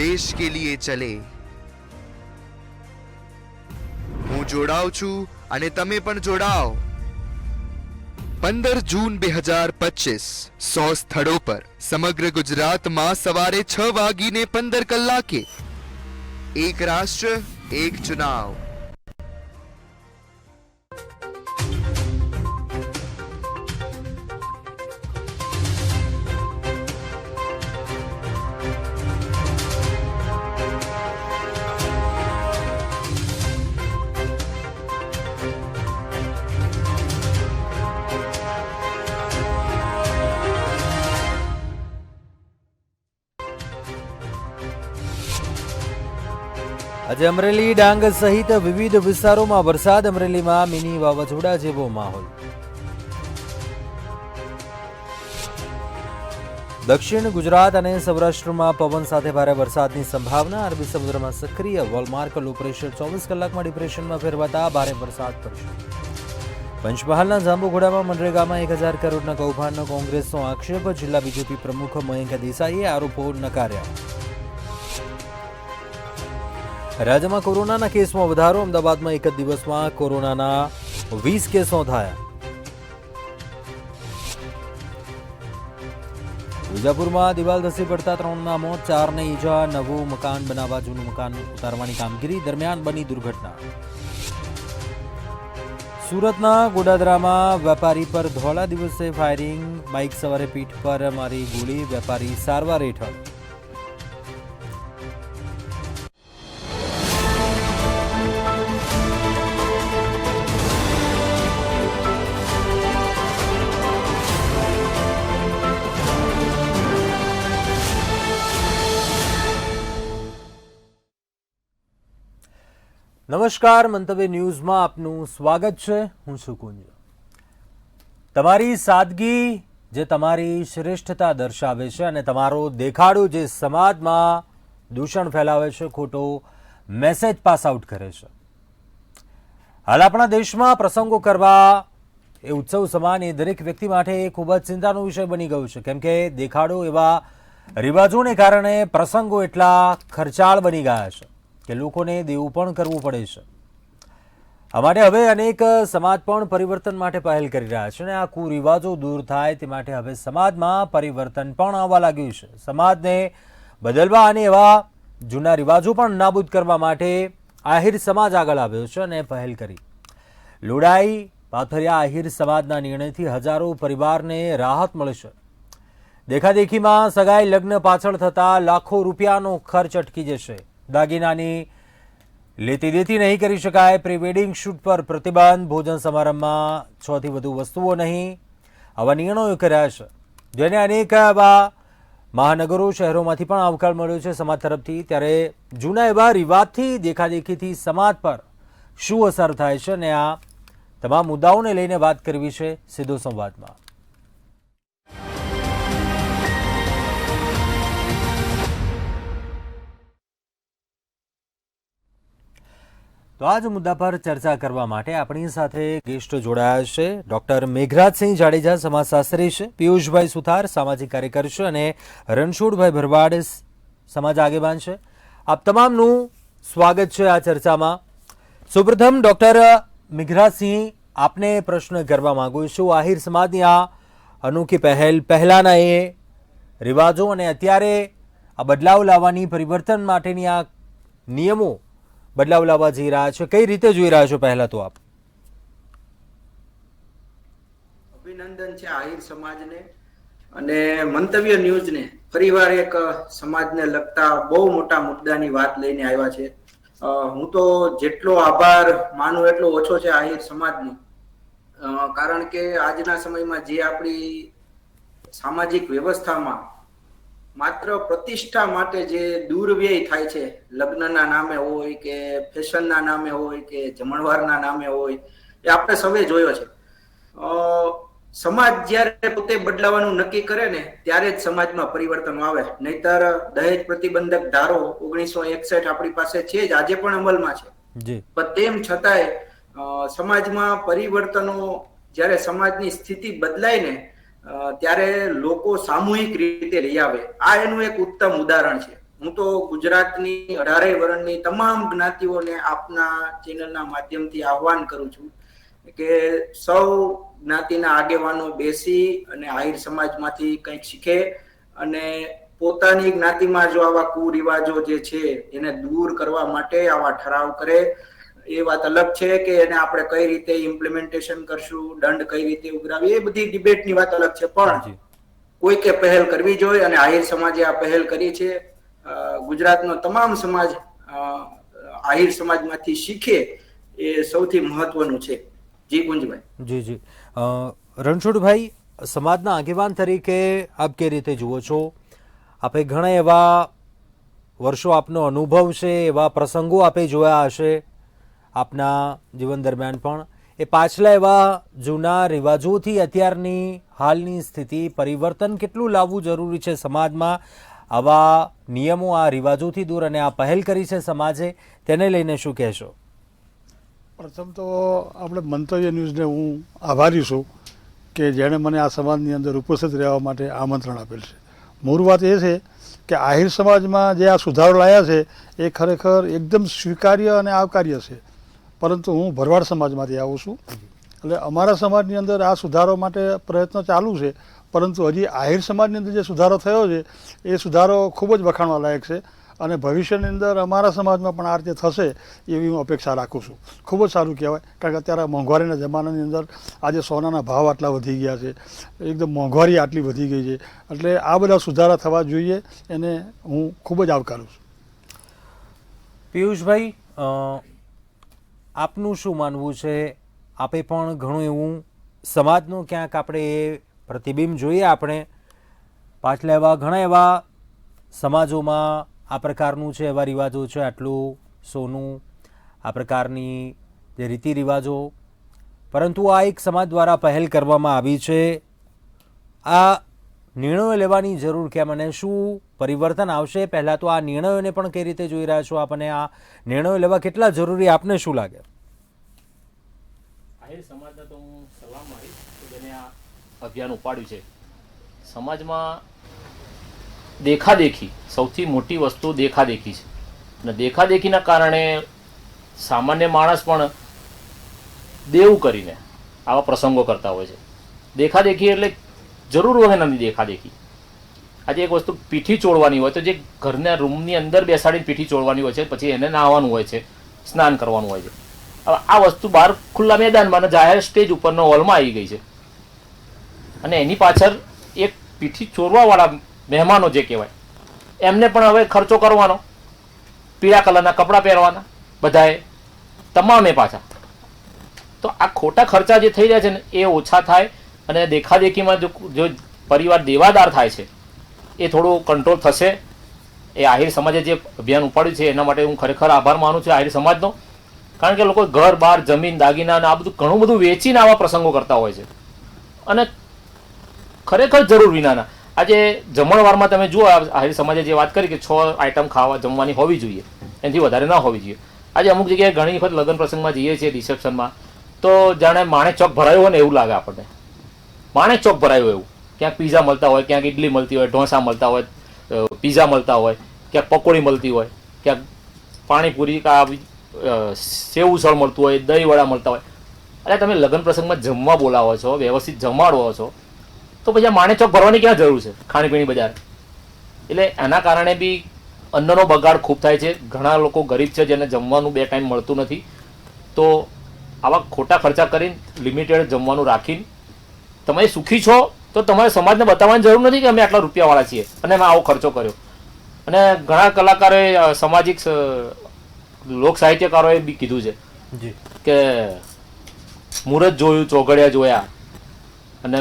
देश के लिए चले। હું જોડાઉં છું અને તમે પણ જોડાઓ। 15 જૂન 2025 100 સ્થળો પર સમગ્ર ગુજરાતમાં સવારે 6:15 એક રાષ્ટ્ર એક ચુનાવ। આજે અમરેલી ડાંગ સહિત વિવિધ વિસ્તારોમાં વરસાદ। અમરેલીમાં મિની વાવાઝોડા જેવો માહોલ। દક્ષિણ ગુજરાત અને સૌરાષ્ટ્રમાં પવન સાથે ભારે વરસાદની સંભાવના। અરબી સમુદ્રમાં સક્રિય વોલમાર્ક લો પ્રેશર 24 કલાકમાં ડિપ્રેશનમાં ફેરવાતા ભારે વરસાદ પડશે। પંચમહાલના જાંબુઘોડામાં મનરેગામાં 1000 કરોડના કૌભાંડનો કોંગ્રેસનો આક્ષેપ। જિલ્લા બીજેપી પ્રમુખ મયંક દેસાઈએ આરોપો નકાર્યા। રાજ્યમાં કોરોનાના કેસમાં વધારો। અમદાવાદમાં એક જ દિવસમાં કોરોનાના 20 કેસો થયા। વિજાપુરમાં દિવાલ ધસી પડતા 3ના મોત, 4ને ઈજા। નવું મકાન બનાવવા જૂનું મકાન ઉતારવાની કામગીરી દરમિયાન બની દુર્ઘટના। સુરતના ગોડાદરામાં વેપારી પર ધોળા દિવસે ફાયરિંગ। બાઇક સવારે પીઠ પર મારી ગોળી, વેપારી સારવાર હેઠળ। નમસ્કાર, મંતવ્ય ન્યૂઝમાં આપનું સ્વાગત છે। હું છું કુંજ। તમારી સાદગી જે તમારી શ્રેષ્ઠતા દર્શાવે છે અને તમારો દેખાડો જે સમાજમાં દૂષણ ફેલાવે છે, ખોટો મેસેજ પાસ આઉટ કરે છે। હાલ આપણા દેશમાં પ્રસંગો કરવા એ ઉત્સવ સમાન એ દરેક વ્યક્તિ માટે ખૂબ જ ચિંતાનો વિષય બની ગયો છે, કેમ કે દેખાડો એવા રિવાજોને કારણે પ્રસંગો એટલા ખર્ચાળ બની ગયા છે કે લોકોને દેવું પણ કરવું પડે છે। આ માટે હવે અનેક સમાજ પણ પરિવર્તન માટે પહેલ કરી રહ્યા છે અને આ કુરિવાજો દૂર થાય તે માટે હવે સમાજમાં પરિવર્તન પણ આવવા લાગ્યું છે। સમાજને બદલવા અને એવા જૂના રિવાજો પણ નાબૂદ કરવા માટે આહિર સમાજ આગળ આવ્યો છે અને પહેલ કરી। લોડાઈ પાથરિયા આહિર સમાજના નિર્ણયથી હજારો પરિવારને રાહત મળશે। દેખાદેખીમાં સગાઈ લગ્ન પાછળ થતા લાખો રૂપિયાનો ખર્ચ અટકી જશે। દાગીનાની લેતી દેતી નહીં કરી શકાય। પ્રી વેડિંગ શૂટ પર પ્રતિબંધ। ભોજન સમારંભમાં 6 થી વધુ વસ્તુઓ નહીં। આવા નિર્ણયો કર્યા છે, જેને અનેક એવા મહાનગરો શહેરોમાંથી પણ આવકાર મળ્યો છે સમાજ તરફથી। ત્યારે જૂના એવા રિવાજથી દેખાદેખીથી સમાજ પર શું અસર થાય છે અને આ તમામ મુદ્દાઓને લઈને વાત કરવી છે સીધો સંવાદમાં। તો આ જ મુદ્દા પર ચર્ચા કરવા માટે આપણી સાથે ગેસ્ટ જોડાયા છે। ડોક્ટર મેઘરાજસિંહ જાડેજા સમાજશાસ્ત્રી છે, પિયુષભાઈ સુથાર સામાજિક કાર્યકર છે અને રણછોડભાઈ ભરવાડ સમાજ આગેવાન છે। આપ તમામનું સ્વાગત છે આ ચર્ચામાં। સૌપ્રથમ ડોક્ટર મેઘરાજસિંહ, આપને પ્રશ્ન કરવા માંગુ છું। આહિર સમાજની આ અનોખી પહેલ, પહેલાના એ રિવાજો અને અત્યારે આ બદલાવ લાવવાની, પરિવર્તન માટેની આ નિયમો બદલાવ લાવવા જઈ રહ્યા છે, કઈ રીતે જોઈ રહ્યા છો? પહેલા તો આપ અભિનંદન છે આહિર સમાજને અને મંતવ્ય ન્યૂઝને ફરીવાર એક સમાજને લગતા બહુ મોટા મુદ્દાની વાત લઈને આવ્યા છે। હું તો જેટલો આભાર માનું એટલો ઓછો છે આહિર સમાજનો, કારણ કે આજના સમયમાં જે આપણી સામાજિક વ્યવસ્થામાં માત્ર પ્રતિષ્ઠા માટે જે દુર્વ્યય થાય છે, લગ્નના નામે હોય કે ફેશનના નામે હોય કે જમણવારના નામે હોય, એ આપણે સૌએ જોયો છે। સમાજ જ્યારે પોતે બદલાવાનું નક્કી કરે ને ત્યારે જ સમાજમાં પરિવર્તન આવે, નહીતર દહેજ પ્રતિબંધક ધારો 1961 આપણી પાસે છે જ, આજે પણ અમલમાં છે, પણ તેમ છતાંય સમાજમાં પરિવર્તનો જ્યારે સમાજની સ્થિતિ બદલાય ને ત્યારે લોકો સામૂહિક રીતે લઈ આવે। આ એનું એક ઉત્તમ ઉદાહરણ છે। હું તો ગુજરાતની 18 વર્ણની તમામ જ્ઞાતિઓને આપના ચેનલના માધ્યમથી આહવાન કરું છું કે સૌ જ્ઞાતિના આગેવાનો બેસી અને આહિર સમાજમાંથી કંઈક શીખે અને પોતાની જ્ઞાતિમાં જો આવા કુરિવાજો જે છે એને દૂર કરવા માટે આવા ઠરાવ કરે. એ વાત અલગ છે કે એને આપણે કઈ રીતે ઇમ્પ્લિમેન્ટેશન કરશું, દંડ કઈ રીતે ઉઘરાવી, એ બધી ડિબેટની વાત અલગ છે. પણ કોઈકે પહેલ કરવી જોઈએ અને આહિર સમાજે આ પહેલ કરી છે. ગુજરાતનો તમામ સમાજ આહિર સમાજમાંથી શીખે એ સૌથી મહત્વનું છે. જી કુંજભાઈ. જી જી રણછોડભાઈ, સમાજના આગેવાન તરીકે આપ કઈ રીતે જુઓ છો? આપે ઘણા એવા વર્ષો આપનો અનુભવ છે, એવા પ્રસંગો આપે જોયા હશે આપના જીવન દરમિયાન, પણ એ પાછલા એવા જૂના રિવાજોથી અત્યારની હાલની સ્થિતિ પરિવર્તન કેટલું લાવવું જરૂરી છે સમાજમાં? આવા નિયમો, આ રિવાજોથી દૂર અને આ પહેલ કરી છે સમાજે, તેને લઈને શું કહેશો? પ્રથમ તો આપણે મંતવ્ય ન્યૂઝને હું આભારી છું કે જેણે મને આ સમાજની અંદર ઉપસ્થિત રહેવા માટે આમંત્રણ આપેલ છે. મૂળ વાત એ છે કે આહિર સમાજમાં જે આ સુધારો લાવ્યા છે એ ખરેખર એકદમ સ્વીકાર્ય અને આવકાર્ય છે. પરંતુ હું ભરવાડ સમાજમાંથી આવું છું, એટલે અમારા સમાજની અંદર આ સુધારો માટે પ્રયત્ન ચાલુ છે. પરંતુ હજી આહિર સમાજની અંદર જે સુધારો થયો છે એ સુધારો ખૂબ જ વખાણવા લાયક છે અને ભવિષ્યની અંદર અમારા સમાજમાં પણ આ રીતે થશે એવી હું અપેક્ષા રાખું છું. ખૂબ જ સારું કહેવાય, કારણ કે અત્યારે મોંઘવારીના જમાનાની અંદર આજે સોનાના ભાવ આટલા વધી ગયા છે, એકદમ મોંઘવારી આટલી વધી ગઈ છે, એટલે આ બધા સુધારા થવા જોઈએ, એને હું ખૂબ જ આવકારું છું. પિયુષભાઈ, આપનું શું માનવું છે? આપે પણ ઘણું એવું સમાજનું ક્યાંક આપણે એ પ્રતિબિંબ જોઈએ. આપણે પાછલા એવા ઘણા એવા સમાજોમાં આ પ્રકારનું છે, એવા રિવાજો છે, આટલું સોનું, આ પ્રકારની જે રીતિ રિવાજો, પરંતુ આ એક સમાજ દ્વારા પહેલ કરવામાં આવી છે. આ નિર્ણયો લેવાની જરૂર કેમ અને શું પરિવર્તન આવશે? પહેલાં તો આ નિર્ણયોને પણ કઈ રીતે જોઈ રહ્યા છો આપ, અને આ નિર્ણયો લેવા કેટલા જરૂરી આપને શું લાગે? આહિર સમાજને તો હું સલામ મારીશ કે જેને આ અભિયાન ઉપાડ્યું છે. સમાજમાં દેખાદેખી, સૌથી મોટી વસ્તુ દેખાદેખી છે, અને દેખાદેખીના કારણે સામાન્ય માણસ પણ દેવું કરીને આવા પ્રસંગો કરતા હોય છે. દેખાદેખી એટલે જરૂર હોય નથી દેખાદેખી. આજે એક વસ્તુ પીઠી ચોળવાની હોય તો જે ઘરના રૂમની અંદર બેસાડીને પીઠી ચોળવાની હોય છે, પછી એને નાહવાનું હોય છે, સ્નાન કરવાનું હોય છે. હવે આ વસ્તુ બહાર ખુલ્લા મેદાનમાં અને જાહેર સ્ટેજ ઉપરના હોલમાં આવી ગઈ છે, અને એની પાછળ એક પીઠી ચોરવાવાળા મહેમાનો જે કહેવાય એમને પણ હવે ખર્ચો કરવાનો, પીળા કલરના કપડાં પહેરવાના બધાએ, તમામે પાછા. તો આ ખોટા ખર્ચા જે થઈ રહ્યા છે ને એ ઓછા થાય, અને દેખાદેખીમાં જો પરિવાર દેવાદાર થાય છે એ થોડું કંટ્રોલ થશે. એ આહિર સમાજે જે અભિયાન ઉપાડ્યું છે એના માટે હું ખરેખર આભાર માનું છું આહિર સમાજનો, કારણ કે લોકો ઘર બાર જમીન દાગીના અને આ બધું ઘણું બધું વેચીને આવા પ્રસંગો કરતા હોય છે, અને ખરેખર જરૂર વિનાના. આજે જમણવારમાં તમે જુઓ, આહિર સમાજે જે વાત કરી કે 6 આઈટમ ખાવા જમવાની હોવી જોઈએ, એનાથી વધારે ના હોવી જોઈએ. આજે અમુક જગ્યાએ ઘણી વખત લગ્ન પ્રસંગમાં જઈએ છીએ રિસેપ્શનમાં, તો જાણે માણે ચોક ભરાયો હોય ને એવું લાગે આપણને. માણે ચોક ભરાયો એવું, ક્યાંક પીઝા મળતા હોય, ક્યાંક ઇડલી મળતી હોય, ઢોસા મળતા હોય, પીઝા મળતા હોય, ક્યાંક પકોડી મળતી હોય, ક્યાંક પાણીપુરી, સેવ ઉસળ મળતું હોય, દહીં વડા મળતા હોય. અરે તમે લગ્ન પ્રસંગમાં જમવા બોલાવો છો, વ્યવસ્થિત જમાડવો છો, તો પછી આ માણેચોક ભરવાની ક્યાં જરૂર છે ખાણીપીણી બજાર? એટલે એના કારણે બી અન્નનો બગાડ ખૂબ થાય છે. ઘણા લોકો ગરીબ છે જેને જમવાનું 2 ટાઈમ મળતું નથી, તો આવા ખોટા ખર્ચા કરીને લિમિટેડ જમવાનું રાખીને તમે સુખી છો તો તમારે સમાજને બતાવવાની જરૂર નથી કે અમે આટલા રૂપિયાવાળા છીએ અને અમે આવો ખર્ચો કર્યો. અને ઘણા કલાકારોએ, સામાજિક લોક સાહિત્યકારોએ બી કીધું છે કે મુહૂર્ત જોયું, ચોઘડિયા જોયા, અને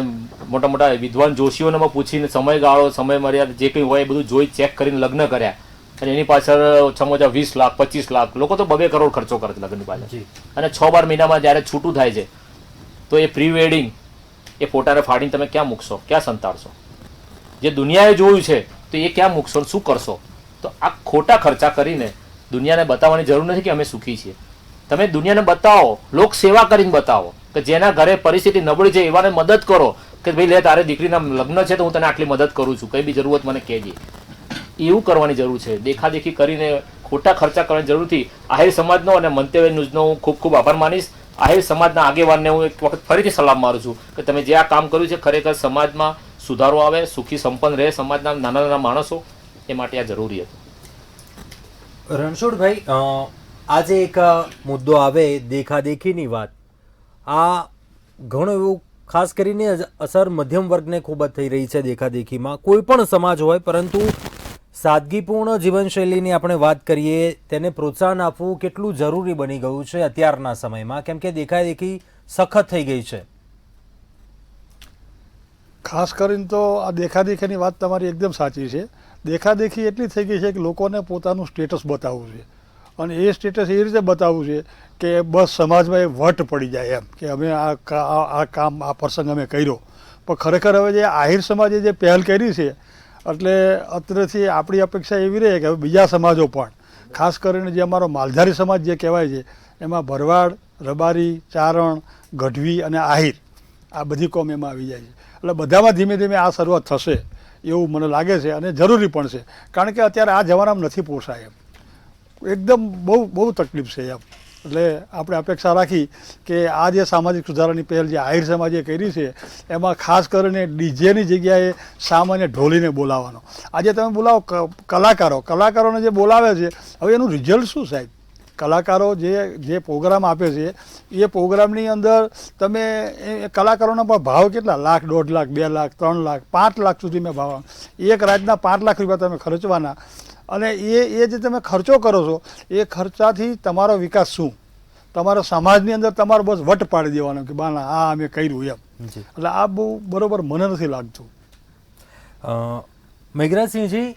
મોટા મોટા વિદ્વાન જોશીઓને પૂછીને સમયગાળો, સમય મર્યાદા જે કંઈ હોય એ બધું જોઈ ચેક કરીને લગ્ન કર્યા, અને એની પાછળ ઓછામાં ઓછા 20 લાખ 25 લાખ, લોકો તો 2 કરોડ ખર્ચો કરે છે લગ્નની પાછળ. અને 6-12 મહિનામાં જ્યારે છૂટું થાય છે તો એ પ્રી વેડિંગ, એ ફોટાને ફાડીને તમે ક્યાં મૂકશો, ક્યાં સંતાડશો? જે દુનિયાએ જોયું છે તો એ ક્યાં મૂકશો, શું કરશો? તો આ ખોટા ખર્ચા કરીને દુનિયાને બતાવવાની જરૂર નથી કે અમે સુખી છીએ. તમે દુનિયાને બતાવો, લોક સેવા કરીને બતાવો, કે જેના ઘરે પરિસ્થિતિ નબળી છે એવાને મદદ કરો, કે ભાઈ લે તારે દીકરીના લગ્ન છે તો હું તને આટલી મદદ કરું છું, કઈ બી જરૂરત મને કહેજે. એવું કરવાની જરૂર છે. દેખાદેખી કરીને ખોટા ખર્ચા કરવાની જરૂર નથી. આહિર સમાજનો અને મંતવ્ય ન્યૂઝનો હું ખૂબ ખૂબ આભાર માનીશ. આહિર સમાજના આગેવાનને હું એક વખત ફરીથી સલામ મારું છું કે તમે જે આ કામ કર્યું છે ખરેખર સમાજમાં સુધારો આવે, સુખી સંપન્ન રહે સમાજના નાના નાના માણસો, એ માટે આ જરૂરી હતું. રણછોડભાઈ, આજે એક મુદ્દો આવે દેખાદેખીની વાત. આ ઘણું એવું ખાસ કરીને અસર મધ્યમ વર્ગને ખૂબ જ થઈ રહી છે દેખાદેખીમાં. કોઈ પણ સમાજ હોય, પરંતુ સાદગીપૂર્ણ જીવનશૈલીની આપણે વાત કરીએ, તેને પ્રોત્સાહન આપવું કેટલું જરૂરી બની ગયું છે અત્યારના સમયમાં, કેમ કે દેખાદેખી સખત થઈ ગઈ છે. ખાસ કરીને તો આ દેખાદેખીની વાત તમારી એકદમ સાચી છે. દેખાદેખી એટલી થઈ ગઈ છે કે લોકોને પોતાનું સ્ટેટસ બતાવવું છે, અને એ સ્ટેટસ એ રીતે બતાવવું છે કે બસ સમાજમાં એ વટ પડી જાય એમ કે અમે આ કામ આ પ્રસંગ અમે કર્યો. પણ ખરેખર હવે જે આહિર સમાજે જે પહેલ કરી છે, એટલે અત્રેથી આપણી અપેક્ષા એવી રહે કે હવે બીજા સમાજો પણ, ખાસ કરીને જે અમારો માલધારી સમાજ જે કહેવાય છે, એમાં ભરવાડ, રબારી, ચારણ, ગઢવી અને આહિર, આ બધી કોમ એમાં આવી જાય છે. એટલે બધામાં ધીમે ધીમે આ શરૂઆત થશે એવું મને લાગે છે, અને જરૂરી પણ છે. કારણ કે અત્યારે આ જમાનામાં નથી પોસાય એમ, એકદમ બહુ તકલીફ છે એમ. એટલે આપણે અપેક્ષા રાખી કે આ જે સામાજિક સુધારાની પહેલ જે આહિર સમાજે કરી છે, એમાં ખાસ કરીને ડીજેની જગ્યાએ સામાન્ય ઢોલીને બોલાવવાનો. આજે તમે બોલાવો કલાકારોને જે બોલાવે છે, હવે એનું રિઝલ્ટ શું સાહેબ? કલાકારો જે પ્રોગ્રામ આપે છે, એ પ્રોગ્રામની અંદર તમે કલાકારોના પણ ભાવ કેટલા, લાખ, 1.5 લાખ, 2 લાખ, 3 લાખ, 5 લાખ સુધી મેં ભાવ, એક રાતના 5 લાખ રૂપિયા તમે ખર્ચવાના. અને એ જે તમે ખર્ચો કરો છો, એ ખર્ચાથી તમારો વિકાસ શું? તમારા સમાજની અંદર તમારો બસ વટ પાડી દેવાનો કે બાના આ અમે કર્યું એમ. એટલે આ બહુ બરોબર મને નથી લાગતું. મેઘરાજસિંહજી,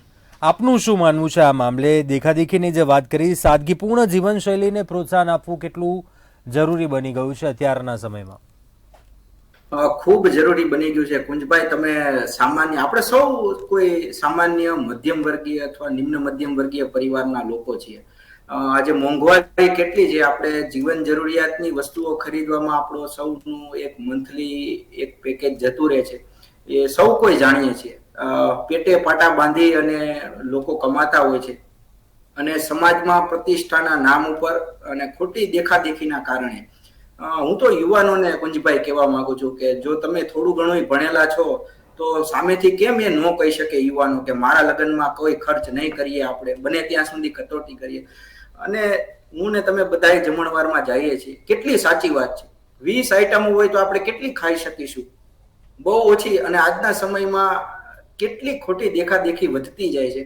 આપનું શું માનવું છે આ મામલે? દેખાદેખીની જે વાત કરી, સાદગીપૂર્ણ જીવનશૈલીને પ્રોત્સાહન આપવું કેટલું જરૂરી બની ગયું છે અત્યારના સમયમાં? ખૂબ જરૂરી બની ગયું છે કુંજભાઈ. તમે સામાન્ય, આપણે સૌ કોઈ સામાન્ય મધ્યમ વર્ગીય અથવા નિમ્ન મધ્યમ વર્ગીય પરિવારના લોકો છીએ. આજે મોંઘવારી કેટલી છે, આપણે જીવન જરૂરિયાતની વસ્તુઓ ખરીદવામાં આપણો સૌનું એક મંથલી એક પેકેજ જતું રહે છે, એ સૌ કોઈ જાણીએ છીએ. પેટે પાટા બાંધી અને લોકો કમાતા હોય છે, અને સમાજમાં પ્રતિષ્ઠાના નામ ઉપર અને ખોટી દેખાદેખીના કારણે હું તો યુવાનોને કુંજભાઈ કહેવા માંગુ છું કે જો તમે થોડું ઘણું ભણેલા છો તો સામેથી કેમ એ ન કહી શકે યુવાનો કે મારા લગ્નમાં કોઈ ખર્ચ નહીં કરીએ, આપણે બને ત્યાં સુધી કટોતી કરીએ. અને હું ને તમે બધા જમણવારમાં જઈએ છીએ, કેટલી સાચી વાત છે. 20 આઈટમો હોય તો આપણે કેટલી ખાઈ શકીશું? બહુ ઓછી. અને આજના સમયમાં કેટલી ખોટી દેખાદેખી વધતી જાય છે.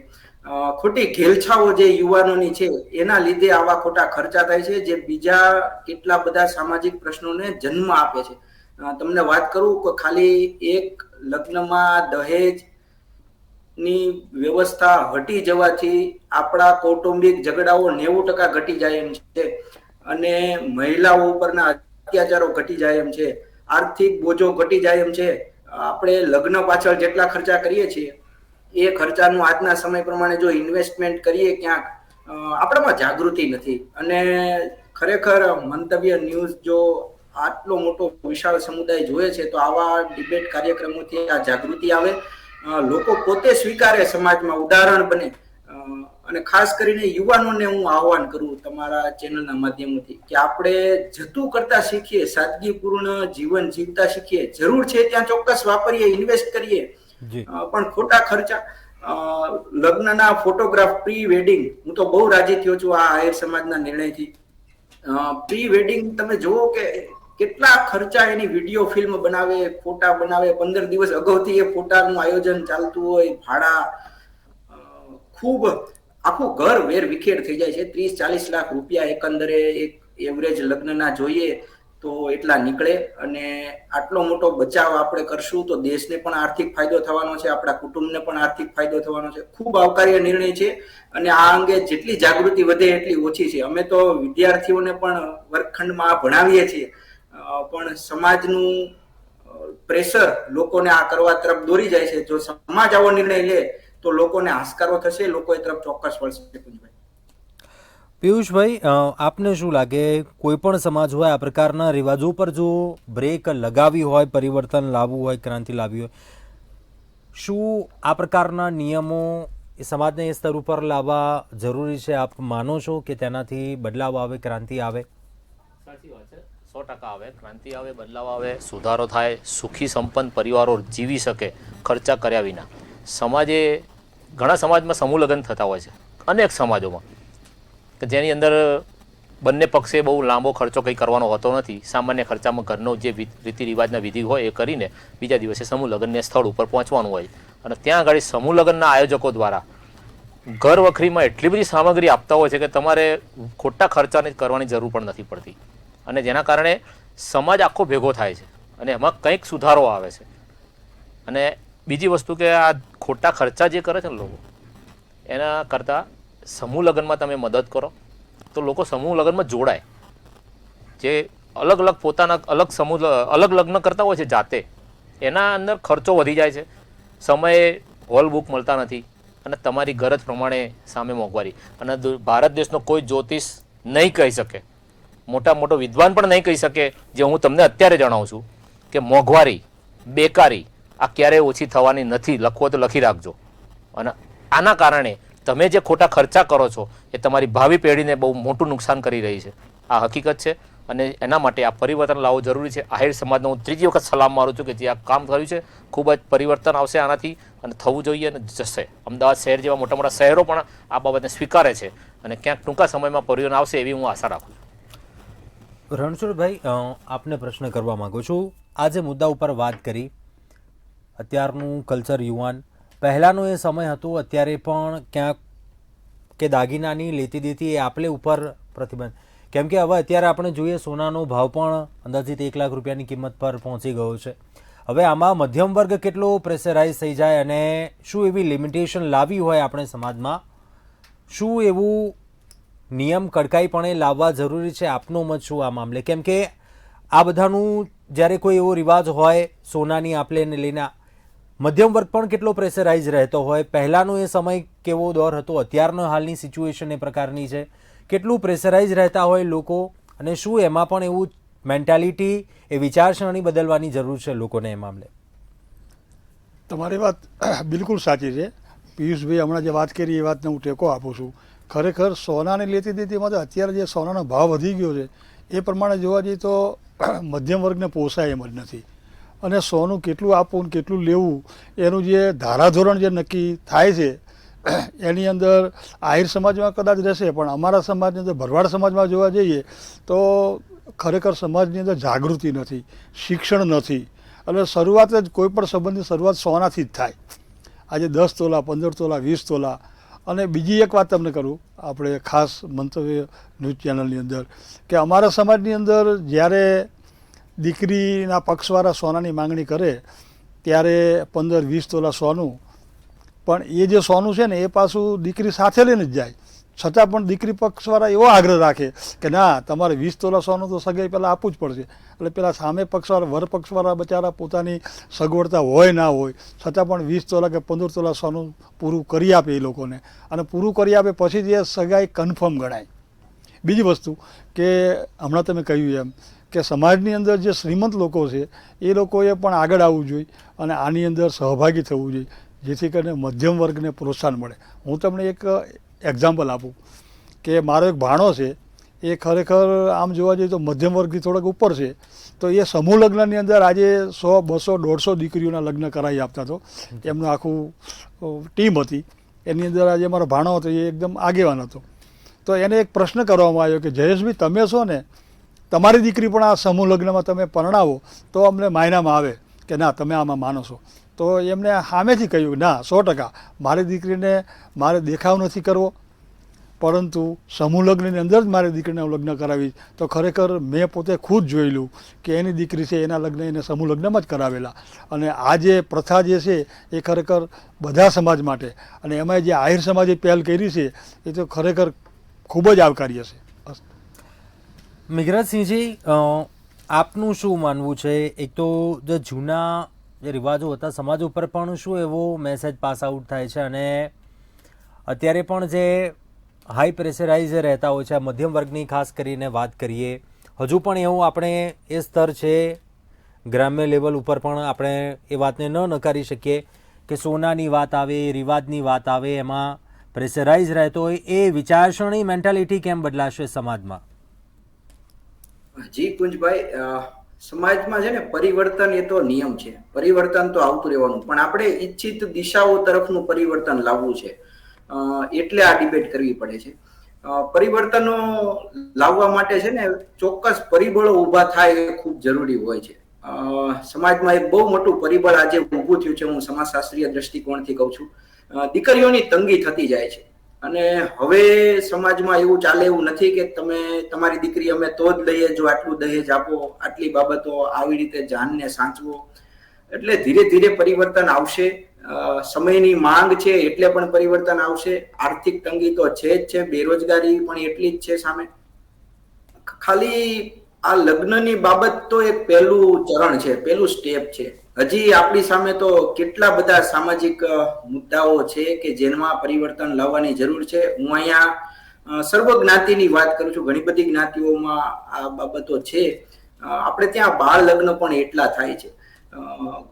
ખોટી ઘેલછાઓ જે યુવાનોની છે, એના લીધે આવા ખોટા ખર્ચા થાય છે, જે બીજા કેટલા બધા સામાજિક પ્રશ્નોને જન્મ આપે છે. તમને વાત કરું કે ખાલી એક લગ્નમાં દહેજ ની વ્યવસ્થા હટી જવાથી આપણા કૌટુંબિક ઝઘડાઓ 90% ઘટી જાય એમ છે, અને મહિલાઓ ઉપરના અત્યાચારો ઘટી જાય એમ છે, આર્થિક બોજો ઘટી જાય એમ છે. આપણે લગ્ન પાછળ જેટલા ખર્ચા કરીએ છીએ, એ ખર્ચાનું આજના સમય પ્રમાણે જો ઇન્વેસ્ટમેન્ટ કરીએ ક્યાંક, આપણામાં જાગૃતિ નથી. અને ખરેખર મંતવ્ય ન્યૂઝ જો આટલો મોટો વિશાળ સમુદાય જોવે છે, તો આવા ડિબેટ કાર્યક્રમોથી આ જાગૃતિ આવે, લોકો પોતે સ્વીકારે, સમાજમાં ઉદાહરણ બને. અને ખાસ કરીને યુવાનોને હું આહવાન કરું તમારા ચેનલના માધ્યમથી કે આપણે જતું કરતા શીખીએ, સાદગીપૂર્ણ જીવન જીવતા શીખીએ. જરૂર છે ત્યાં ચોક્કસ વાપરીએ, ઇન્વેસ્ટ કરીએ, પણ ખોટા ખર્ચા. લગ્નના ફોટોગ્રાફ, પ્રી વેડિંગ, હું તો બહુ રાજી થયો છું આ આહિર સમાજના નિર્ણયથી. પ્રી વેડિંગ તમે જુઓ કે કેટલા ખર્ચા, એની વિડીયો ફિલ્મ બનાવે, ફોટા બનાવે, 15 દિવસ અગાઉથી એ ફોટાનું આયોજન ચાલતું હોય, ભાડા, ખૂબ આખું ઘર વેર વિખેર થઈ જાય છે. 30-40 લાખ રૂપિયા એકંદરે એક એવરેજ લગ્નના જોઈએ તો એટલા નીકળે. અને આટલો મોટો બચાવ આપણે કરશું તો દેશને પણ આર્થિક ફાયદો થવાનો છે, આપણા કુટુંબને પણ આર્થિક ફાયદો થવાનો છે. ખૂબ આવકાર્ય નિર્ણય છે, અને આ અંગે જેટલી જાગૃતિ વધે એટલી ઓછી છે. અમે તો વિદ્યાર્થીઓને પણ વર્ગખંડમાં ભણાવીએ છીએ, પણ સમાજનું પ્રેશર લોકોને આ કરવા તરફ દોરી જાય છે. જો સમાજ આવો નિર્ણય લે તો લોકોને હાશકારો થશે, લોકો એ તરફ ચોક્કસ વળશે. પિયુષભાઈ, આપને શું લાગે, કોઈ પણ સમાજ હોય આ પ્રકારના રિવાજો પર જો બ્રેક લગાવી હોય, પરિવર્તન લાવવું હોય, ક્રાંતિ લાવવી હોય, શું આ પ્રકારના નિયમો એ સમાજને એ સ્તર ઉપર લાવવા જરૂરી છે? આપ માનો છો કે તેનાથી બદલાવ આવે, ક્રાંતિ આવે? સાચી વાત છે, 100% આવે, ક્રાંતિ આવે, બદલાવ આવે, સુધારો થાય, સુખી સંપન્ન પરિવારો જીવી શકે ખર્ચા કર્યા વિના. સમાજે ઘણા સમાજમાં સમૂહ લગ્ન થતા હોય છે, અનેક સમાજોમાં, કે જેની અંદર બંને પક્ષે બહુ લાંબો ખર્ચો કંઈ કરવાનો હોતો નથી. સામાન્ય ખર્ચામાં ઘરનો જે રીતિ રિવાજના વિધિ હોય એ કરીને બીજા દિવસે સમૂહ લગ્નને સ્થળ ઉપર પહોંચવાનું હોય. અને ત્યાં આગળ સમૂહ લગ્નના આયોજકો દ્વારા ઘર વખરીમાં એટલી બધી સામગ્રી આપતા હોય છે કે તમારે ખોટા ખર્ચાને કરવાની જરૂર પણ નથી પડતી. અને જેના કારણે સમાજ આખો ભેગો થાય છે અને એમાં કંઈક સુધારો આવે છે. અને બીજી વસ્તુ કે આ ખોટા ખર્ચા જે કરે છે ને લોકો, એના કરતાં સમૂહ લગ્નમાં તમે મદદ કરો તો લોકો સમૂહ લગ્નમાં જોડાય. જે અલગ અલગ પોતાના અલગ લગ્ન કરતા હોય છે જાતે, એના અંદર ખર્ચો વધી જાય છે, સમયે હોલ બુક મળતા નથી અને તમારી ગરજ પ્રમાણે સામે મોંઘવારી. અને ભારત દેશનો કોઈ જ્યોતિષ નહીં કહી શકે, મોટો વિદ્વાન પણ નહીં કહી શકે, જે હું તમને અત્યારે જણાવું છું કે મોંઘવારી, બેકારી આ ક્યારેય ઓછી થવાની નથી. લખવો તો લખી રાખજો. અને આના કારણે તમે જે ખોટા ખર્ચા કરો છો એ તમારી ભાવિ પેઢીને બહુ મોટું નુકસાન કરી રહી છે. આ હકીકત છે અને એના માટે આ પરિવર્તન લાવવું જરૂરી છે. આહિર સમાજનો હું ત્રીજી વખત સલામ મારું છું કે જે આ કામ કર્યું છે, ખૂબ જ પરિવર્તન આવશે આનાથી અને થવું જોઈએ અને જશે. અમદાવાદ શહેર જેવા મોટા મોટા શહેરો પણ આ બાબતને સ્વીકારે છે અને ક્યાંક ટૂંકા સમયમાં પરિવર્તન આવશે એવી હું આશા રાખું છું. રણછોડભાઈ, આપને પ્રશ્ન કરવા માગું છું. આ જે મુદ્દા ઉપર વાત કરી, અત્યારનું કલ્ચર યુવાન, પહેલાંનો એ સમય હતો, અત્યારે પણ ક્યાંક કે દાગીનાની લેતી દેતી એ આપલે ઉપર પ્રતિબંધ, કેમ કે હવે અત્યારે આપણે જોઈએ સોનાનો ભાવ પણ અંદાજિત 1 લાખ રૂપિયાની કિંમત પર પહોંચી ગયો છે. હવે આમાં મધ્યમ વર્ગ કેટલો પ્રેશરાઇઝ થઈ જાય અને શું એવી લિમિટેશન લાવવી હોય આપણે સમાજમાં, શું એવું નિયમ કડકાઈપણે લાવવા જરૂરી છે? આપનો મત શું આ મામલે? કેમ કે આ બધાનું જ્યારે કોઈ એવો રિવાજ હોય સોનાની આપલેને લઈને, મધ્યમ વર્ગ પણ કેટલો પ્રેશરાઇઝ રહેતો હોય. પહેલાંનો એ સમય કેવો દોર હતો, અત્યારનો હાલની સિચ્યુએશન એ પ્રકારની છે, કેટલું પ્રેશરાઇઝ રહેતા હોય લોકો, અને શું એમાં પણ એવું મેન્ટાલિટી, એ વિચારસરણી બદલવાની જરૂર છે લોકોને એ મામલે? તમારી વાત બિલકુલ સાચી છે પિયુષભાઈ. હમણાં જે વાત કરી એ વાતને હું ટેકો આપું છું. ખરેખર સોનાની લેતી દેતીમાં તો અત્યારે જે સોનાનો ભાવ વધી ગયો છે એ પ્રમાણે જોવા જઈએ તો મધ્યમ વર્ગને પોસાય એમ જ નથી. અને સોનું કેટલું આપવું ને કેટલું લેવું એનું જે ધારાધોરણ જે નક્કી થાય છે એની અંદર આહિર સમાજમાં કદાચ રહેશે, પણ અમારા સમાજની અંદર, ભરવાડ સમાજમાં જોવા જઈએ તો ખરેખર સમાજની અંદર જાગૃતિ નથી, શિક્ષણ નથી. એટલે શરૂઆત જ કોઈ પણ સંબંધની શરૂઆત સોનાથી જ થાય. આજે 10 તોલા, 15 તોલા, 20 તોલા. અને બીજી એક વાત તમને કરું, આપણે ખાસ મંતવ્ય ન્યૂઝ ચેનલની અંદર, કે અમારા સમાજની અંદર જ્યારે દીકરીના પક્ષવાળા સોનાની માંગણી કરે ત્યારે 15-20 તોલા સોનું, પણ એ જે સોનું છે ને એ પાછું દીકરી સાથે લઈને જ જાય, છતાં પણ દીકરી પક્ષવાળા એવો આગ્રહ રાખે કે ના, તમારે 20 તોલા સોનું તો સગાઈ પહેલાં આપવું જ પડશે. એટલે પેલા સામે પક્ષવાળા, વર પક્ષવાળા બચારા પોતાની સગવડતા હોય ના હોય છતાં પણ 20 તોલા કે 15 તોલા સોનું પૂરું કરી આપે એ લોકોને, અને પૂરું કરી આપે પછી જ એ સગાઈ કન્ફર્મ ગણાય. બીજી વસ્તુ કે હમણાં તમે કહ્યું એમ કે સમાજની અંદર જે શ્રીમંત લોકો છે એ લોકોએ પણ આગળ આવવું જોઈએ અને આની અંદર સહભાગી થવું જોઈએ, જેથી કરીને મધ્યમ વર્ગને પ્રોત્સાહન મળે. હું તમને એક એક્ઝામ્પલ આપું કે મારો એક ભાણો છે, એ ખરેખર આમ જોવા જઈએ તો મધ્યમ વર્ગથી થોડોક ઉપર છે, તો એ સમૂહ લગ્નની અંદર આજે 100, 200, 150 દીકરીઓના લગ્ન કરાવી આપતા હતો. એમનું આખું ટીમ હતી, એની અંદર આજે મારો ભાણો હતો, એ એકદમ આગેવાન હતો. તો એને એક પ્રશ્ન કરવામાં આવ્યો કે જયેશભાઈ, તમે છો ને, તમારી દીકરી પણ આ સમૂહ લગ્નમાં તમે પરણાવો તો અમને માયનામાં આવે કે ના, તમે આમાં માનો છો? તો એમને સામેથી કહ્યું ના, 100%, મારી દીકરીને મારે દેખાવ નથી કરવો, પરંતુ સમૂહ લગ્નની અંદર જ મારી દીકરીને લગ્ન કરાવી. તો ખરેખર મેં પોતે ખુદ જોયેલું કે એની દીકરી છે એના લગ્ન એને સમૂહ લગ્નમાં જ કરાવેલા. અને આ જે પ્રથા જે છે એ ખરેખર બધા સમાજ માટે, અને એમાં જે આહિર સમાજે પહેલ કરી છે એ તો ખરેખર ખૂબ જ આવકાર્ય છે. મેઘરાજસિંહજી, આપનું શું માનવું છે? એક તો જે જૂના જે રિવાજો હતા સમાજ ઉપર પણ શું એવો મેસેજ પાસ આઉટ થાય છે, અને અત્યારે પણ જે હાઈ પ્રેશરાઇઝ રહેતા હોય છે, મધ્યમ વર્ગની ખાસ કરીને વાત કરીએ, હજુ પણ એવું આપણે એ સ્તર છે ગ્રામ્ય લેવલ ઉપર પણ આપણે એ વાતને ન નકારી શકીએ કે સોનાની વાત આવે, રિવાજની વાત આવે, એમાં પ્રેશરાઇઝ રહેતો હોય, એ વિચારસરણી મેન્ટાલિટી કેમ બદલાશે સમાજમાં? જી કુંજભાઈ, સમાજમાં છે ને પરિવર્તન એ તો નિયમ છે, પરિવર્તન તો આવતું રહેવાનું, પણ આપણે ઈચ્છિત દિશાઓ તરફનું પરિવર્તન લાવવું છે, એટલે આ ડિબેટ કરવી પડે છે. પરિવર્તનો લાવવા માટે છે ને ચોક્કસ પરિબળો ઊભા થાય એ ખૂબ જરૂરી હોય છે. સમાજમાં એક બહુ મોટું પરિબળ આજે ઊભું થયું છે, હું સમાજશાસ્ત્રીય દ્રષ્ટિકોણથી કહું છું. દીકરીઓની તંગી થતી જાય છે, અને હવે સમાજમાં એવું ચાલે એવું નથી કે તમે તમારી દીકરી અમે તો જ લઈએ જો આટલું દહેજ આપો, આટલી બાબતો, આવી રીતે જાનને સાચવો. એટલે ધીરે ધીરે પરિવર્તન આવશે. સમયની માંગ છે એટલે પણ પરિવર્તન આવશે. આર્થિક તંગી તો છે જ છે, બેરોજગારી પણ એટલી જ છે સામે. ખાલી આ લગ્નની બાબત તો એક પહેલું ચરણ છે, પહેલું સ્ટેપ છે. હજી આપણી સામે તો કેટલા બધા સામાજિક મુદ્દાઓ છે કે જેમાં પરિવર્તન લાવવાની જરૂર છે. હું અહીંયા સર્વ જ્ઞાતિની વાત કરું છું, ઘણી બધી જ્ઞાતિઓમાં આ બાબતો છે. આપણે ત્યાં બાળ લગ્ન પણ એટલા થાય છે,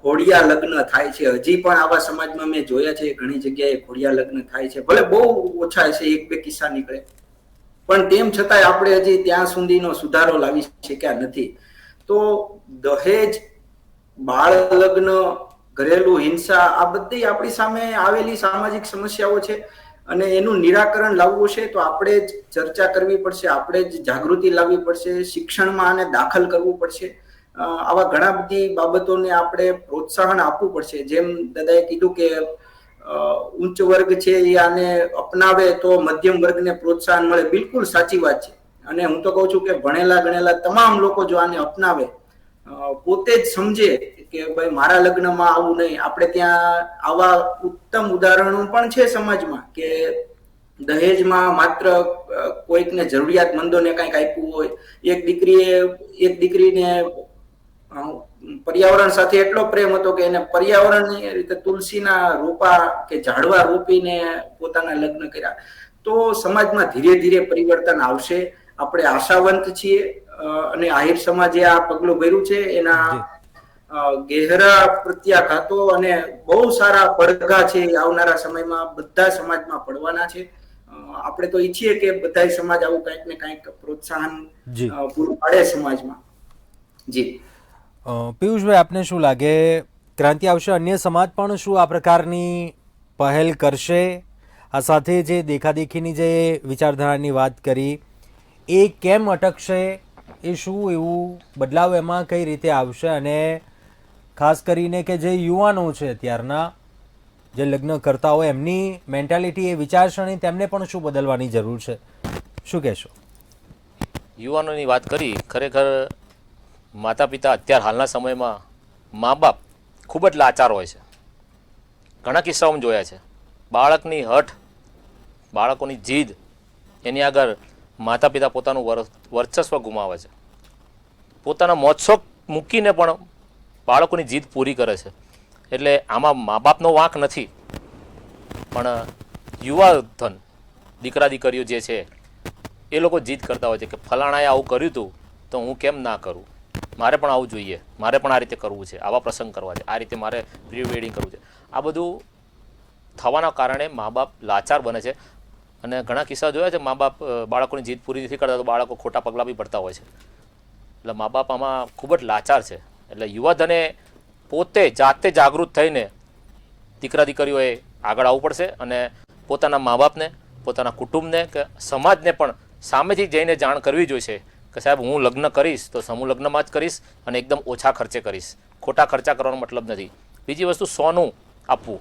ઘોડિયા લગ્ન થાય છે. હજી પણ આવા સમાજમાં મેં જોયા છે, ઘણી જગ્યાએ ઘોડિયા લગ્ન થાય છે. ભલે બહુ ઓછા છે, એક બે કિસ્સા નીકળે, પણ તેમ છતાંય આપણે હજી ત્યાં સુધીનો સુધારો લાવી શક્યા નથી. તો દહેજ, બાળ લગ્ન, ઘરેલું હિંસા, આ બધી આપણી સામે આવેલી સામાજિક સમસ્યાઓ છે, અને એનું નિરાકરણ લાવવું છે તો આપણે જ ચર્ચા કરવી પડશે, આપણે જ જાગૃતિ લાવવી પડશે, શિક્ષણમાં આને દાખલ કરવું પડશે. આવા ઘણા બધી બાબતોને આપણે પ્રોત્સાહન આપવું પડશે. જેમ દાદાએ કીધું કે ઉચ્ચ વર્ગ છે એ આને અપનાવે તો મધ્યમ વર્ગને પ્રોત્સાહન મળે. બિલકુલ સાચી વાત છે. અને હું તો કહું છું કે ભણેલા ગણેલા તમામ લોકો જો આને અપનાવે, પોતે જ સમજે કે ભાઈ મારા લગ્નમાં આવું નહીં. આપણે ત્યાં આવા ઉત્તમ ઉદાહરણો પણ છે સમાજમાં કે દહેજમાં માત્ર કોઈકને જરૂરિયાતમંદોને કંઈક આપ્યું હોય. એક દીકરીને પર્યાવરણ સાથે એટલો પ્રેમ હતો કે એને પર્યાવરણની રીતે તુલસીના રોપા કે ઝાડવા રોપીને પોતાના લગ્ન કર્યા. તો સમાજમાં ધીરે ધીરે પરિવર્તન આવશે. આપણે આશાવંત છીએ, અને આહિર સમાજે આ પગલું ભર્યું છે એના ગહેરા પ્રત્યાઘાતો અને બહુ સારા પડઘા છે આવનારા સમયમાં બધા સમાજમાં પડવાના છે. આપણે તો ઈચ્છીએ કે બધા સમાજ આવું કંઈક ને કંઈક પ્રોત્સાહન પૂરું પાડે સમાજમાં. જી પિયુષભાઈ, આપને શું લાગે, ક્રાંતિ આવશે, અન્ય સમાજ પણ શું આ પ્રકારની પહેલ કરશે? આ સાથે જે દેખાદેખીની જે વિચારધારાની વાત કરી એ કેમ અટકશે? એ શું એવું બદલાવ એમાં કઈ રીતે આવશે? અને ખાસ કરીને કે જે યુવાનો છે અત્યારના, જે લગ્ન કરતા હોય, એમની મેન્ટાલિટી, એ વિચારસરણી, તેમને પણ શું બદલવાની જરૂર છે? શું કહેશો? યુવાનોની વાત કરી, ખરેખર માતા પિતા અત્યાર હાલના સમયમાં મા બાપ ખૂબ જ લાચાર હોય છે. ઘણા કિસ્સાઓમાં જોયા છે. બાળકની હઠ, બાળકોની જીદ, એની આગળ માતા પિતા પોતાનું વર્ચસ્વ ગુમાવે છે. પોતાના મોજશોખ મૂકીને પણ બાળકોની જીદ પૂરી કરે છે. એટલે આમાં મા બાપનો વાંક નથી, પણ યુવા ધન, દીકરા દીકરીઓ જે છે એ લોકો જીદ કરતા હોય છે કે ફલાણાએ આવું કર્યું હતું તો હું કેમ ના કરું, મારે પણ આવું જોઈએ, મારે પણ આ રીતે કરવું છે, આવા પ્રસંગ કરવા છે, આ રીતે મારે પ્રી વેડિંગ કરવું છે. આ બધું થવાના કારણે મા બાપ લાચાર બને છે. અને ઘણા કિસ્સા જોયા છે, મા બાપ બાળકોની જીદ પૂરી નથી કરતા તો બાળકો ખોટા પગલાં બી ભરતા હોય છે. એટલે મા બાપ આમાં ખૂબ જ લાચાર છે. એટલે યુવાધને પોતે જાતે જાગૃત થઈને દીકરા દીકરીઓએ આગળ આવવું પડશે, અને પોતાના મા બાપને, પોતાના કુટુંબને કે સમાજને પણ સામેથી જઈને જાણ કરવી જોઈશે કે સાહેબ હું લગ્ન કરીશ તો સમૂહ લગ્નમાં જ કરીશ અને એકદમ ઓછા ખર્ચે કરીશ. ખોટા ખર્ચા કરવાનો મતલબ નથી. બીજી વસ્તુ, સોનું આપવું.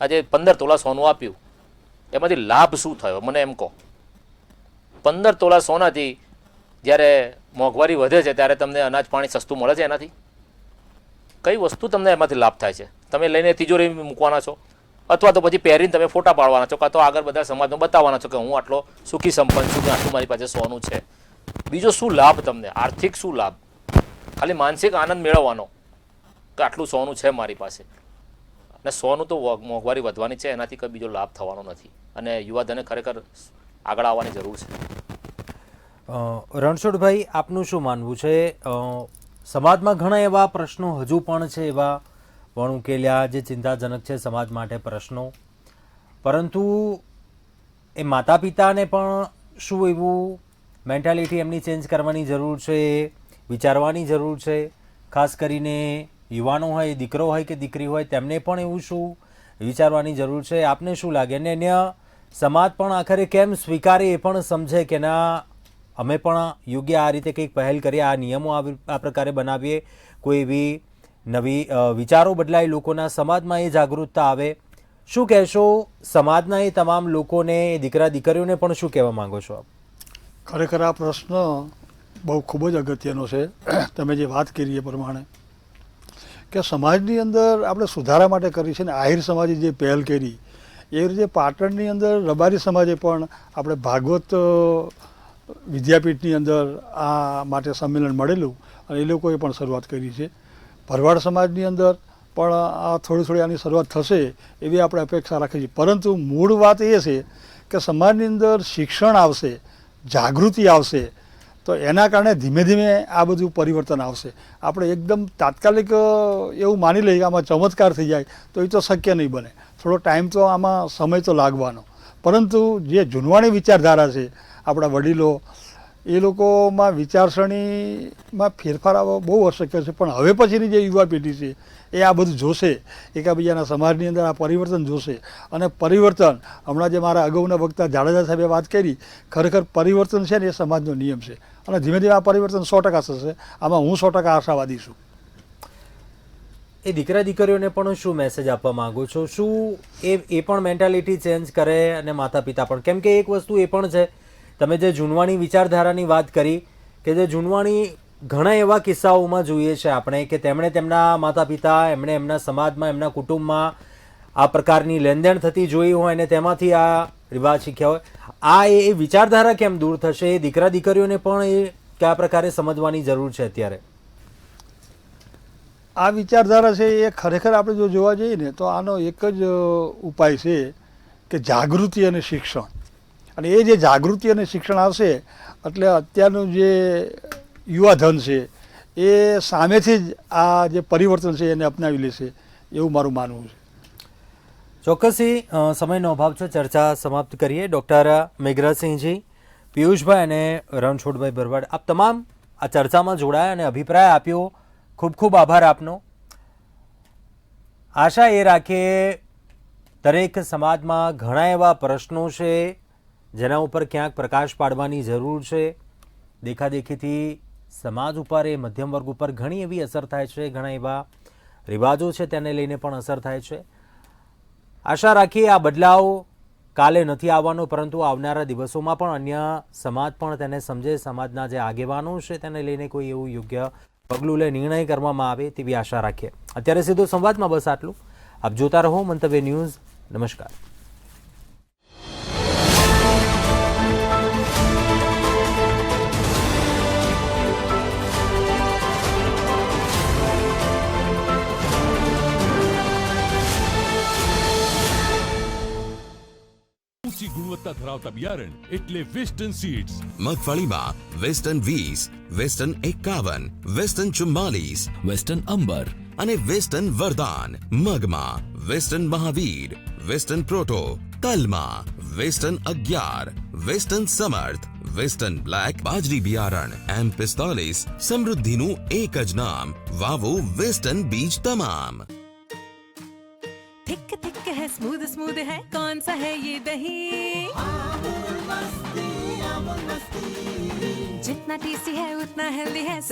આજે 15 તોલા સોનું આપ્યું, એમાંથી લાભ શું થયો મને એમ કહો? 15 તોલા સોનાથી જ્યારે મોંઘવારી વધે છે ત્યારે તમને અનાજ પાણી સસ્તું મળે છે? એનાથી કઈ વસ્તુ તમને એમાંથી લાભ થાય છે? તમે લઈને તિજોરી મૂકવાના છો, અથવા તો પછી પહેરીને તમે ફોટા પાડવાના છો, કાં તો આગળ બધા સમાજમાં બતાવવાના છો કે હું આટલો સુખી સંપન્ન છું, આટલું મારી પાસે સોનું છે. બીજો શું લાભ તમને? આર્થિક શું લાભ? ખાલી માનસિક આનંદ મેળવવાનો કે આટલું સોનું છે મારી પાસે. અને સોનું તો મોંઘવારી વધવાની છે, એનાથી કંઈ બીજો લાભ થવાનો નથી. અને યુવાધને ખરેખર આગળ આવવાની જરૂર છે. રણછોડભાઈ, આપનું શું માનવું છે? સમાજમાં ઘણા એવા પ્રશ્નો હજુ પણ છે, એવા પણ ઉકેલ્યા, જે ચિંતાજનક છે સમાજ માટે પ્રશ્નો. પરંતુ એ માતા પિતાને પણ શું એવું મેન્ટાલિટી એમની ચેન્જ કરવાની જરૂર છે, વિચારવાની જરૂર છે. ખાસ કરીને યુવાનો હોય, દીકરો હોય કે દીકરી હોય, તેમને પણ એવું શું વિચારવાની જરૂર છે. આપને શું લાગે? અને અન્ય સમાજ પણ આખરે કેમ સ્વીકારે એ પણ સમજે કે ના, અમે પણ યોગ્ય આ રીતે કંઈક પહેલ કરીએ, આ નિયમો આ પ્રકારે બનાવીએ, કોઈ એવી નવી વિચારો બદલાય લોકોના, સમાજમાં એ જાગૃતતા આવે. શું કહેશો સમાજના એ તમામ લોકોને, દીકરા દીકરીઓને પણ શું કહેવા માંગો છો આપ? ખરેખર આ પ્રશ્ન બહુ ખૂબ જ અગત્યનો છે. તમે જે વાત કરી એ પ્રમાણે કે સમાજની અંદર આપણે સુધારા માટે કરી છે ને, આહિર સમાજે જે પહેલ કરી એ રીતે પાટણની અંદર રબારી સમાજે પણ આપણે ભાગવત વિદ્યાપીઠની અંદર આ માટે સંમેલન મળેલું અને એ લોકોએ પણ શરૂઆત કરી છે. ભરવાડ સમાજની અંદર પણ આ થોડી આની શરૂઆત થશે એવી આપણે અપેક્ષા રાખીએ છીએ. પરંતુ મૂળ વાત એ છે કે સમાજની અંદર શિક્ષણ આવશે, જાગૃતિ આવશે, તો એના કારણે ધીમે ધીમે આ બધું પરિવર્તન આવશે. આપણે એકદમ તાત્કાલિક એવું માની લઈએ કે આમાં ચમત્કાર થઈ જાય તો એ તો શક્ય નહીં બને. થોડો ટાઈમ તો આમાં સમય તો લાગવાનો. પરંતુ જે જૂનવાણી વિચારધારા છે આપણા વડીલો, એ લોકોમાં વિચારસરણીમાં ફેરફાર આવવો બહુ અશક્ય છે. પણ હવે પછીની જે યુવા પેઢી છે એ આ બધું જોશે, એકાબીજાના સમાજની અંદર આ પરિવર્તન જોશે. અને પરિવર્તન, હમણાં જે મારા અગાઉના વક્તા જાડેજા સાહેબે વાત કરી, ખરેખર પરિવર્તન છે ને એ સમાજનો નિયમ છે. અને ધીમે ધીમે આ પરિવર્તન 100% થશે. આમાં હું 100% આશાવાદી છું. એ દીકરા દીકરીઓને પણ શું મેસેજ આપવા માંગુ છો? શું એ પણ મેન્ટાલિટી ચેન્જ કરે અને માતા પિતા પણ? કેમ કે એક વસ્તુ એ પણ છે, તમે જે જૂનવાણી વિચારધારાની વાત કરી, કે જે જૂનવાણી ઘણા એવા કિસ્સાઓમાં જોઈએ છે આપણે કે તેમણે તેમના માતા પિતા, એમણે એમના સમાજમાં, એમના કુટુંબમાં આ પ્રકારની લેનદેન થતી જોઈ હોય અને તેમાંથી આ રિવાજ શીખ્યા હોય. આ એ વિચારધારા કેમ દૂર થશે? એ દીકરા દીકરીઓને પણ એ કયા પ્રકારે સમજવાની જરૂર છે અત્યારે? આ વિચારધારા છે એ ખરેખર આપણે જો જોવા જઈએ ને તો આનો એક જ ઉપાય છે કે જાગૃતિ અને શિક્ષણ. અને એ જે જાગૃતિ અને શિક્ષણ આવશે એટલે અત્યારનું જે યુવાધન છે એ સામેથી જ આ જે પરિવર્તન છે એને અપનાવી લેશે એવું મારું માનવું છે. ચોક્કસથી સમયનો અભાવ છે, ચર્ચા સમાપ્ત કરીએ. ડૉક્ટર મેઘરાજસિંહજી, પિયુષભાઈ અને રણછોડભાઈ ભરવાડ, આપ તમામ આ ચર્ચામાં જોડાયા અને અભિપ્રાય આપ્યો. ખૂબ ખૂબ આભાર આપનો. આશા એ રાખીએ દરેક સમાજમાં ઘણા એવા પ્રશ્નો છે જેના ઉપર ક્યાંક પ્રકાશ પાડવાની જરૂર છે. દેખાદેખીથી સમાજ ઉપર, એ મધ્યમ વર્ગ ઉપર ઘણી એવી અસર થાય છે, ઘણા એવા રિવાજો છે તેને લઈને પણ અસર થાય છે. આશા રાખીએ આ બદલાવ કાલે નથી આવવાનો, પરંતુ આવનારા દિવસોમાં પણ અન્ય સમાજ પણ તેને સમજે, સમાજના જે આગેવાનો છે તેને લઈને કોઈ એવું યોગ્ય પગલું લે, નિર્ણય કરવામાં આવે તેવી આશા રાખીએ. અત્યારે સીધો સંવાદમાં બસ આટલું. આપ જોતા રહો મંતવ્ય ન્યૂઝ. નમસ્કાર. ઊંચી ગુણવત્તા ધરાવતા બિયારણ એટલે વેસ્ટર્ન સીડ્સ. મગફળીમાં western 20, western 51, western 44, western amber અને વેસ્ટર્ન વરદાન. મગમાં વેસ્ટર્ન મહાવીર, વેસ્ટર્ન પ્રોટો. તલમાં western 11, western Samarth, western black. બાજરી બિયારણ M45, સમૃદ્ધિનું એક જ નામ. વાવો વેસ્ટર્ન બીજ તમામ. थिक थिक है, स्मूद स्मूद है, कौन सा है ये दही? जितना टेस्टी है उतना हेल्दी है.